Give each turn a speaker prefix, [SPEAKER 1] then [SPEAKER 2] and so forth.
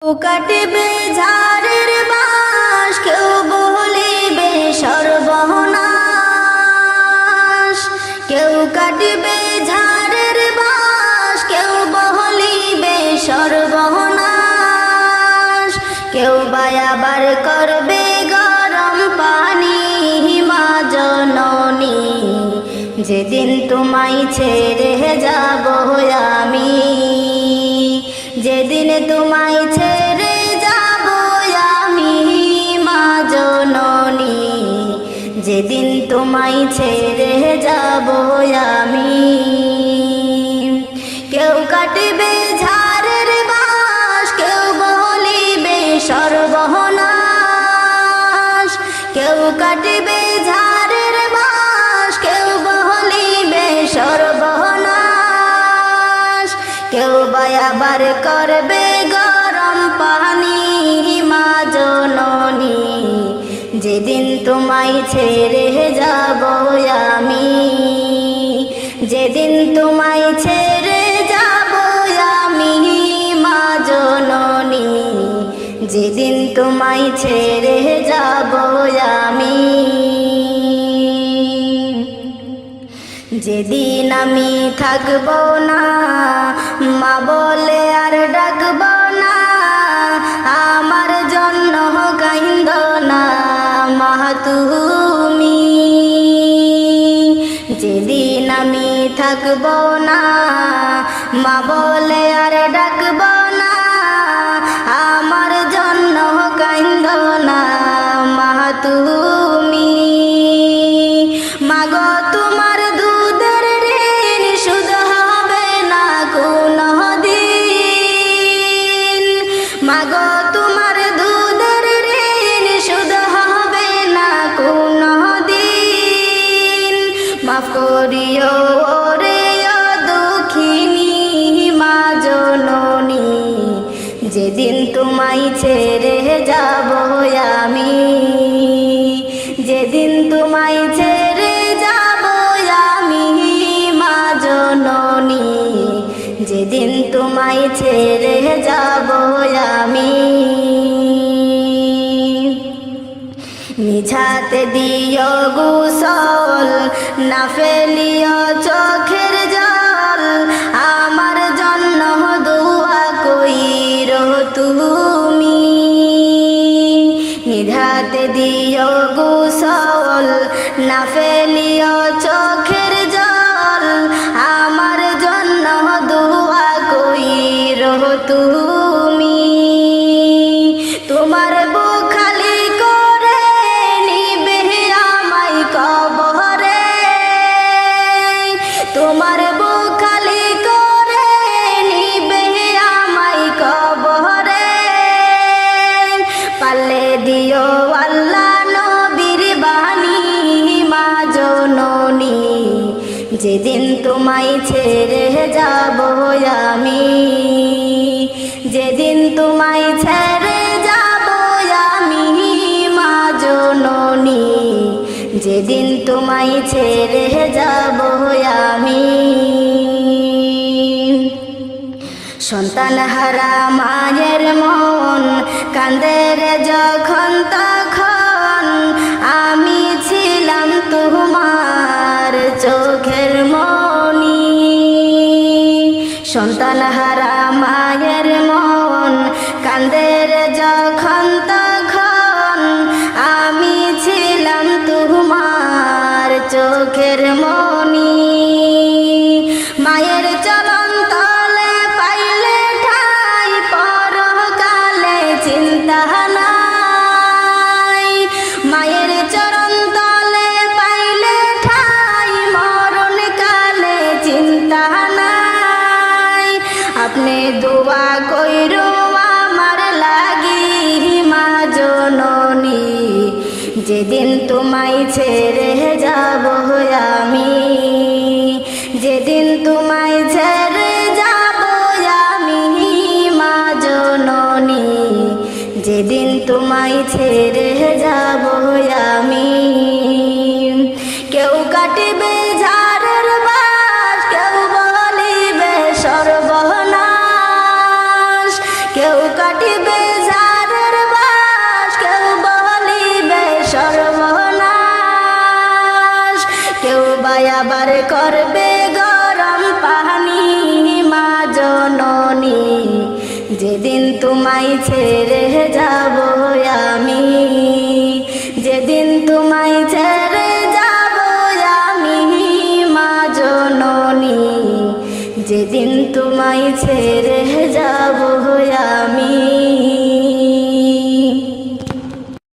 [SPEAKER 1] কাটিবে ঝাড়ের বাঁশ, কেউ বলিবে সর্বনাশ। কেউ কাটিবে ঝাড়ের বাঁশ, কেউ বলিবে সর্বনাশ। কেউ বায়াবার করবে গরম পানি, মা জননী যেদিন তোমায় ছেড়ে যাব আমি, যেদিন তোমায় ছেড়ে যাব আমি, মা জননী যেদিন তোমায় ছেড়ে যাব আমি। কেউ কাটিবে ঝাড়ের বাঁশ, কেউ বলিবে সর্বনাশ। কেউ কাটিবে ঝাড়ের বাঁশ, কেউ বলিবে সর্বনাশ। কেউ বায়াবার করবে গরম পানি, মা জননী যেদিন তোমায় ছেড়ে যাব আমি, যেদিন তোমায় ছেড়ে যাব আমি, মা জননী যেদিন তোমায় ছেড়ে যাব আমি। যেদিন আমি থাকব না, মা বলে আর ডাকব না, আমার জন্য কাইন্দ না মা তুমি। যেদিন আমি থাকব না, মা বলে আর ডাকব না, আমার জন্য কাইন্দ না মা তুমি। মাগো তোমার দুধের ঋণ শোধ হবে না কোনো দিন। মাগো তোমার দুধের ঋণ শোধ হবে না কোনো দিন। মাফ করিও রে ও দুঃখিনী মা জননী যেদিন তোমায় ছেড়ে যাব আমি, যেদিন তোমায় ছেড়ে যাব আমি, মা জননী যেদিন তোমায় ছেড়ে যাব আমি। নিঝাতে দিও গোসল, না ফেলিও চোখের জল, আমার জন্য দোয়া কইরো তুমি। নিধাতে দিও গোসল, না ফেলিও চোখের জল, আমার জন্য দোয়া কইরো তুমি। তোমার বুক খালি করে নিবে আমায় কবরে, তোমার বুক খালি করে নিবে আমায় কবরে। পাল্লে দিও আল্লাহ নবীর বাণী, মা জননী যেদিন তোমায় ছেড়ে যাব আমি, যেদিন তোমায় ছেড়ে যাব আমি, মা জননী যেদিন তোমায় ছেড়ে যাব আমি। সন্তান হারা মায়ের মন কান্দে রে যখন তখন, আমি ছিলাম তোমার চোখের মনি। সন্তান হারা মায়ের মন কান্দে রে যখন তখন, আমি ছিলাম তোমার চোখের মনি। মায়ের চরণ তলে পাইলে ঠাই, পরকালে চিন্তা নাই। মায়ের চরণ তলে পাইলে ঠাই, মরণ কালে চিন্তা নাই। আপনি দোয়া কইরো আমার লাগি মা জননী যেদিন তোমায় ছেড়ে যাব আমি, যেদিন তোমায় ছেড়ে যাব আমি, মা জননী যেদিন তোমায় ছেড়ে যাব আমি। কেউ কাটিবে ঝাড়ের বাঁশ, কেউ বলিবে সর্বনাশ। কেউ কাটিবে চুলায় আবার করবে গরম পানি মা জননী, যেদিন তোমায় ছেড়ে যাব আমি, যেদিন তোমায় ছেড়ে যাব আমি মা জননী, যেদিন তোমায় ছেড়ে যাব আমি।